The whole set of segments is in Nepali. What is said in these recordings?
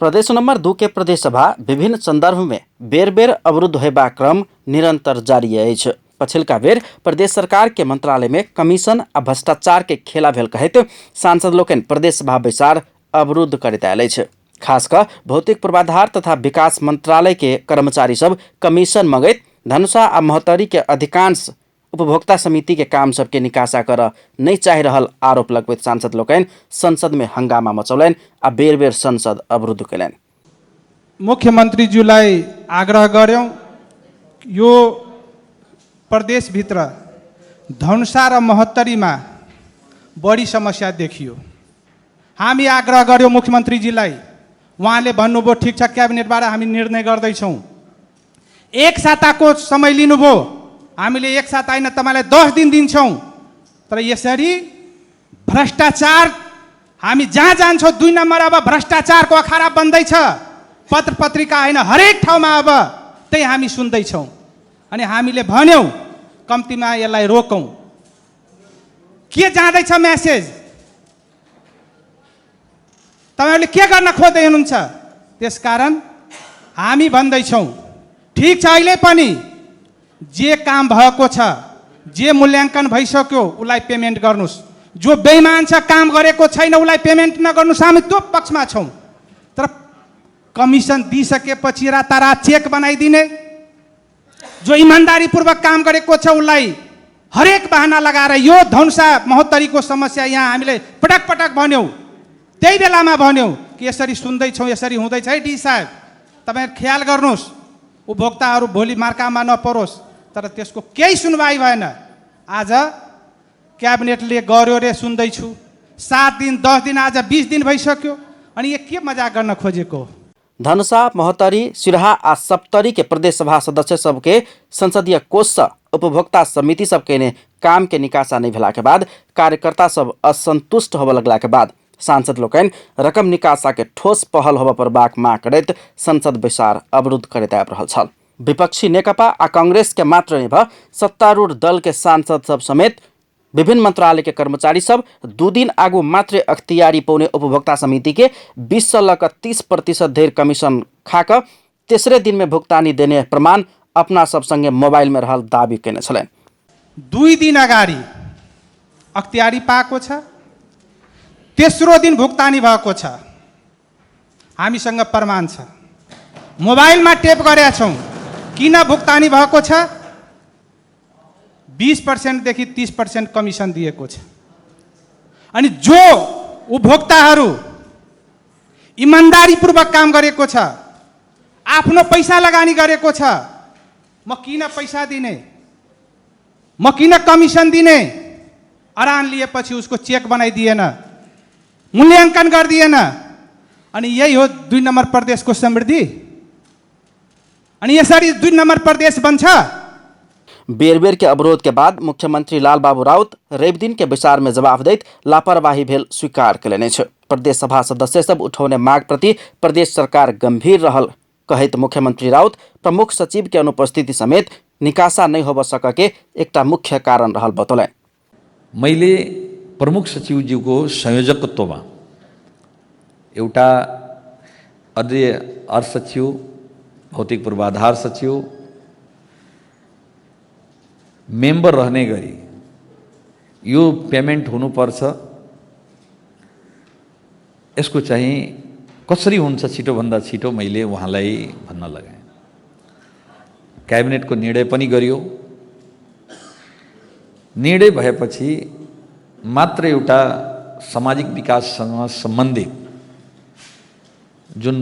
प्रदेश नंबर 2 के प्रदेश सभा विभिन्न संदर्भ में बेर बेर अवरुद्ध होयबा क्रम निरंतर जारी अछि। पछिलका बेर प्रदेश सरकार के मंत्रालय में कमीशन आ भ्रष्टाचार के खेला भेल कहैत सांसद लोकनि प्रदेश सभा बैसार अवरुद्ध करैत आयल अछि। खास कऽ भौतिक पूर्वाधार तथा विकास मंत्रालय के कर्मचारी सब कमीशन मंगैत धनुषा आ महोत्तरी के अधिकांश उपभोक्ता समिति के काम सबके निकासा कर नहीं चाहि रहल आरोप लगबैत सांसद लोकनि संसद में हंगामा मचौलनि आ बेर बेर संसद अवरुद्ध कयलनि। मुख्यमन्त्रीज्यूलाई आग्रह गर्यौं यो प्रदेशभित्र धनुषा र महोत्तरीमा बढी समस्या देखियो। हामी आग्रह गर्यौं मुख्यमन्त्रीजीलाई, उहाँले भन्नुभयो ठिक छ क्याबिनेटबाट हामी निर्णय गर्दैछौँ। एक साताको समय लिनुभयो, हामीले एक साता होइन तपाईँलाई 10 दिन दिन्छौँ। तर यसरी भ्रष्टाचार हामी जहाँ जान्छौँ 2 नम्बर अब भ्रष्टाचारको अखाडा बन्दैछ। पत्र पत्रिका होइन हरेक ठाउँमा अब त्यही हामी सुन्दैछौँ। अनि हामीले भन्यौँ कम्तीमा यसलाई रोकौँ। के जाँदैछ मेसेज? तपाईहरुले के गर्न खोज्दै हुनुहुन्छ? त्यसकारण हामी भन्दैछौँ ठिक छ अहिले पनि जे काम भएको छ, जे मूल्याङ्कन भइसक्यो उसलाई पेमेन्ट गर्नुस्। जो बेइमान छ काम गरेको छैन उसलाई पेमेन्ट नगर्नुस्, हामी त्यो पक्षमा छौँ। तर कमिसन दिइसकेपछि रातारात चेक बनाइदिने, जो इमान्दारीपूर्वक काम गरेको छ उसलाई हरेक बहाना लगाएर यो धनुषा महोत्तरीको समस्या यहाँ हामीले पटक पटक भन्यौँ। त्यही बेलामा भन्यौँ कि यसरी सुन्दैछौँ, यसरी हुँदैछ है डी साहब, तपाईहरु ख्याल गर्नुहोस्, उपभोक्ताहरू भोलि मार्कामा नपरोस्। तर त्यसको केही सुनवाई भएन। आज क्याबिनेटले गर्यो रे सुन्दैछु, 7 दिन 10 दिन आज 20 दिन भइसक्यो। अनि यो के मजाक गर्न खोजेको? धनुषा महोत्तरी सिराहा आ सप्तरी के प्रदेश सभा सदस्य सबके संसदीय कोष से उपभोक्ता समिति सबके ने काम के निकासा नहीं भेला के बाद कार्यकर्ता सब असंतुष्ट होबे लगला के बाद सांसद लोकनि रकम निकासा के ठोस पहल होबा पर बाक माग करैत संसद बैसार अवरुद्ध करैत आबि रहल छल। विपक्षी नेकपा आ कांग्रेस के मात्र नहीं सत्तारूढ़ दल के सांसद सब समेत विभिन्न मंत्रालय के कर्मचारी सब 2 दिन आगू मात्र अख्तियारी पौने उपभोक्ता समिति के 20 से लग 30% धेर कमीशन खाक तेसरे दिन में भुगतानी देने प्रमाण अपना सब संगे मोबाइल में रहल दावी केने छलैन। 2 दिन अगाडि अख्तियारी पाएको छ, तेस्रो दिन भुक्तानी भएको छ। हामीसँग प्रमाण छ, मोबाइलमा टेप गरेका छौँ। किन भुक्तानी भएको छ? 20% देखि 30% कमिसन दिएको छ। अनि जो उपभोक्ताहरू इमान्दारीपूर्वक काम गरेको छ, आफ्नो पैसा लगानी गरेको छ, म किन पैसा दिने, म किन कमिसन दिने? अरान लिएपछि उसको चेक बनाइदिएन, मूल्याङ्कन गरिदिएन। अनि यही हो 2 नम्बर प्रदेशको समृद्धि। अनि यसरी 2 नम्बर प्रदेश बन्छ। बेर बेर के अवरोध के बाद मुख्यमंत्री लालबाबू राउत रवि दिन के बैसार में जवाब दैत लापरवाही भेल स्वीकार कयलनि अछि। प्रदेश सभा सदस्य सब उठौने माग प्रति प्रदेश सरकार गंभीर रहल कहैत मुख्यमंत्री राउत प्रमुख सचिव के अनुपस्थिति समेत निकासा नहीं होब सकके एकटा मुख्य कारण रहल बतौलनि। मैले प्रमुख सचिवज्यूको संयोजकत्वमा एउटा अर्थ सचिव, भौतिक पूर्वाधार सचिव मेम्बर रहने गरी यो पेमेन्ट हुनुपर्छ, यसको चाहिँ कसरी हुन्छ छिटोभन्दा छिटो मैले उहाँलाई भन्न लगाएँ। क्याबिनेटको निर्णय पनि गरियो। निर्णय भएपछि मात्र एउटा सामाजिक विकाससँग सम्बन्धित जुन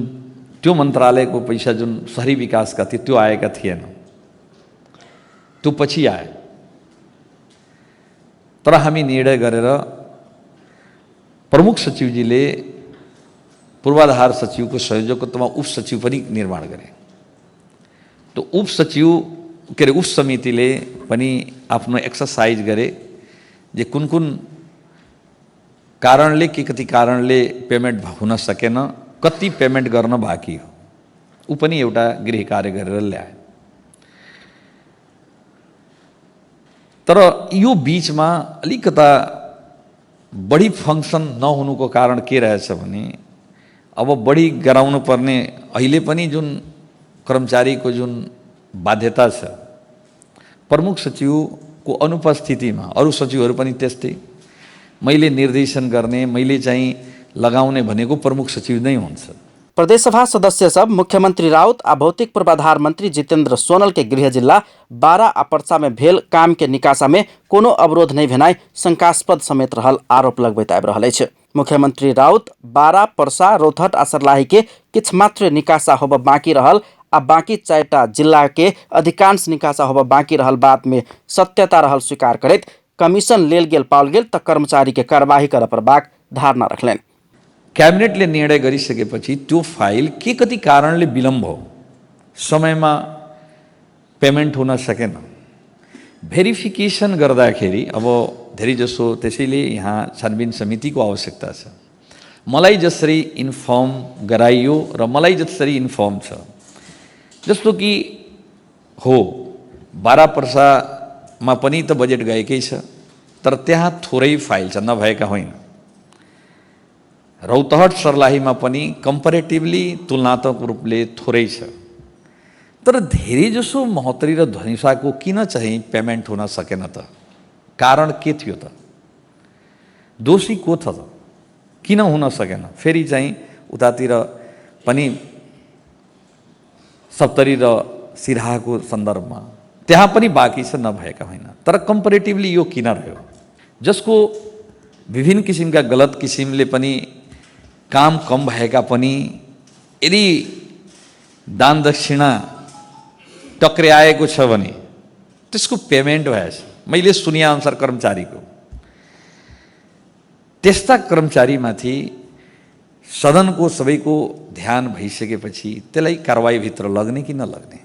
त्यो मन्त्रालयको पैसा जुन शहरी विकासका थिए त्यो आएका थिएन, त्यो पछि आए। तर हामी निर्णय गरेर प्रमुख सचिवजीले पूर्वाधार सचिवको संयोजकत्वमा उप सचिव पनि निर्माण गरे। त्यो उप सचिव के उप समितिले पनि आफ्नो एक्सरसाइज गरे जे कुन कुन कारणले के कति कारणले पेमेन्ट हुन सकेन, कति पेमेन्ट गर्न बाँकी हो, ऊ पनि एउटा गृह कार्य गरेर ल्याए। तर यो बीचमा अलिकता बढी फङ्सन नहुनुको कारण के रहेछ भने अब बढी गराउनु पर्ने अहिले पनि जुन कर्मचारीको जुन बाध्यता छ, प्रमुख सचिवको अनुपस्थितिमा अरू सचिवहरू पनि त्यस्तै, मैले निर्देशन गर्ने, मैले चाहिँ लगाउने भनेको प्रमुख सचिव नै हुन्छ। प्रदेशसभा सदस्य सब मुख्यमंत्री राउत आ भौतिक पूर्वाधार मंत्री जितेंद्र सोनल के गृह जिला बारा आ पर्सा में भेल काम के निकासा में कोनो अवरोध नहीं भेनाई शंकास्पद समेत रहल आरोप लगबैत आबि रहल अछि। मुख्यमंत्री राउत बारा, पर्सा, रौतहट आ सर्लाही के किछ मात्र निकासा होब बाँकी रहल आ बाँकी 4टा जिला के अधिकांश निकासा होब बाँकी रहल बात में सत्यता रहल स्वीकार करैत कमीशन लेल गेल पाओल गेल त कर्मचारी के कार्यवाही कर परबाक धारणा रखलनि। क्याबिनेटले निर्णय गरिसकेपछि त्यो फाइल के कति कारणले विलम्ब हो, समयमा पेमेन्ट हुन सकेन, भेरिफिकेसन गर्दाखेरि अब धेरैजसो त्यसैले यहाँ छानबिन समितिको आवश्यकता छ। मलाई जसरी इन्फर्म गराइयो र मलाई जसरी इन्फर्म छ, जस्तो कि हो बारा पर्सामा पनि त बजेट गएकै छ, तर त्यहाँ थोरै फाइल छ, नभएका होइन। रौतहट सर्लाहीमा पनि कम्पेरेटिभली तुलनात्मक रूपले थोरै छ, तर धेरैजसो महोत्तरी र धनुषाको किन चाहिँ पेमेन्ट हुन सकेन त? कारण के थियो त? दोषी को छ त? किन हुन सकेन? फेरि चाहिँ उतातिर पनि सप्तरी र सिराहाको सन्दर्भमा त्यहाँ पनि बाँकी छ, नभएका होइन, तर कम्पेरेटिभली यो किन रह्यो? जसको विभिन्न किसिमका गलत किसिमले पनि काम कम भएका पनि यदि दान दक्षिणा टक्र्याएको छ भने त्यसको पेमेन्ट भएछ। मैले सुनिएअनुसार कर्मचारीको त्यस्ता कर्मचारीमाथि सदनको सबैको ध्यान भइसकेपछि त्यसलाई कारवाहीभित्र लग्ने कि नलग्ने?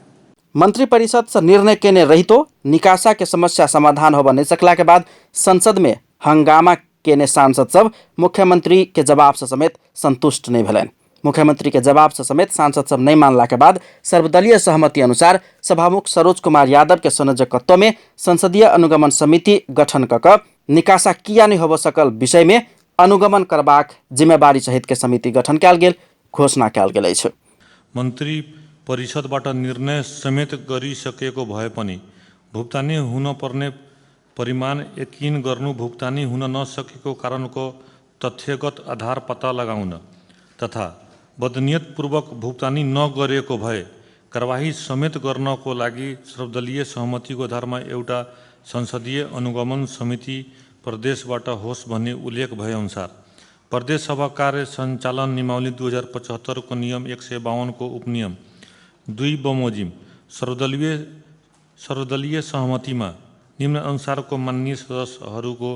मंत्री परिषद से निर्णय केने रहितो निकासा के समस्या समाधान होब नहीं सकला के बाद संसद में हंगामा केने सांसद सब मुख्यमंत्री के जवाब से समेत संतुष्ट नहीं भेलन। मुख्यमंत्री के जवाब से समेत सांसद सब नहीं मानला के बाद सर्वदलीय सहमति अनुसार सभामुख सरोज कुमार यादव के संयोजकत्व में संसदीय अनुगमन समिति गठन क निकासा किया नहीं होब सकल विषय में अनुगमन करबाक जिम्मेवारी सहित के समिति गठन कयल गेल घोषणा कयल गेल अछि। मन्त्री परिषदबाट निर्णय समेत गरिसकेको भए पनि भुक्तानी हुन पर्ने परिमाण यकिन गर्नु, भुक्तानी हुन नसकेको कारणको तथ्यगत आधार पत्ता लगाउन तथा बदनियतपूर्वक भुक्तानी नगरेको भए कारबाही समेत गर्नको लागि सर्वदलीय सहमतिको आधारमा एउटा संसदीय अनुगमन समिति प्रदेशबाट होस् भन्ने उल्लेख भए अनुसार प्रदेश सभा कार्य सञ्चालन नियमावली 2075 को नियम 152 को उपनियम 2 बमोजिम सर्वदलीय सहमतिमा निम्न अनुसारको माननीय सदस्यहरूको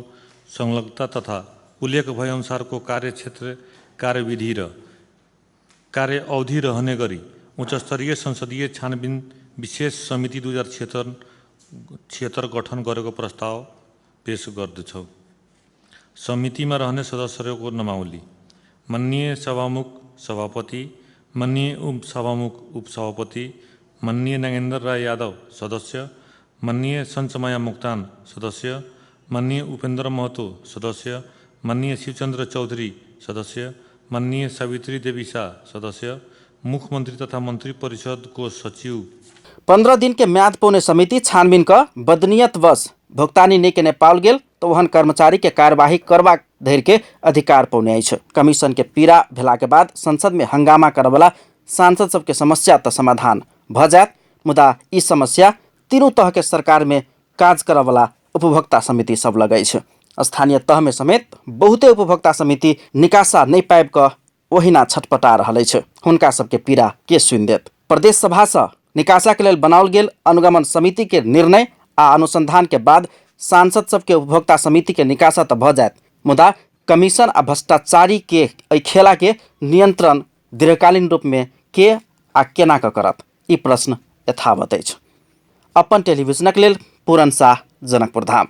संलग्नता तथा उल्लेख भए अनुसारको कार्यक्षेत्र, कार्यविधि र कार्य अवधि रहने गरी उच्चस्तरीय संसदीय छानबिन विशेष समिति 2076 गठन गरेको प्रस्ताव पेश गर्दछौँ। समितिमा रहने सदस्यहरूको नामावली: माननीय सभामुख सभापति, माननीय उपसभामुख उपसभापति, माननीय नागेन्द्र राय यादव सदस्य, माननीय सञ्चमाया मोक्तान सदस्य, माननीय उपेन्द्र महतो सदस्य, माननीय शिवचन्द्र चौधरी सदस्य, माननीय सावित्री देवी शाह सदस्य, मुख्यमंत्री तथा मंत्री परिषद को सचिव। 15 दिन के म्याद पौने समिति छानबीन का बदनीयतवश भुगतानी नहीं केने पाओल गेल तो वहन कर्मचारी के कार्यवाही करबा धैर्य के अधिकार पौने अछि। कमीशन के पीड़ा भेला के बाद संसद में हंगामा करवला सांसद सबके समस्या त समाधान भ जात, मुदा ई समस्या तीनों तह के सरकार में काज करवला उपभोक्ता समिति सब लगै छ। स्थानीय तह में समेत बहुते उपभोक्ता समिति निकासा नहीं पाइब क ओहिना छटपटा रहल छ। हुनका सबके पीड़ा के सुनि देत? प्रदेश सभा से निकासा के लेल बनाओल गेल अनुगमन समिति के निर्णय आ अनुसंधान के बाद सांसद सबके उपभोक्ता समिति के निकासा त भ जात, मुदा कमीशन आ भ्रष्टाचारी के एहि खेला के नियंत्रण दीर्घकालीन रूप में के आ केना क करत? ई प्रश्न यथावत अछि। अपन टेलीविजनक लेल पूरन शाह, जनकपुर धाम।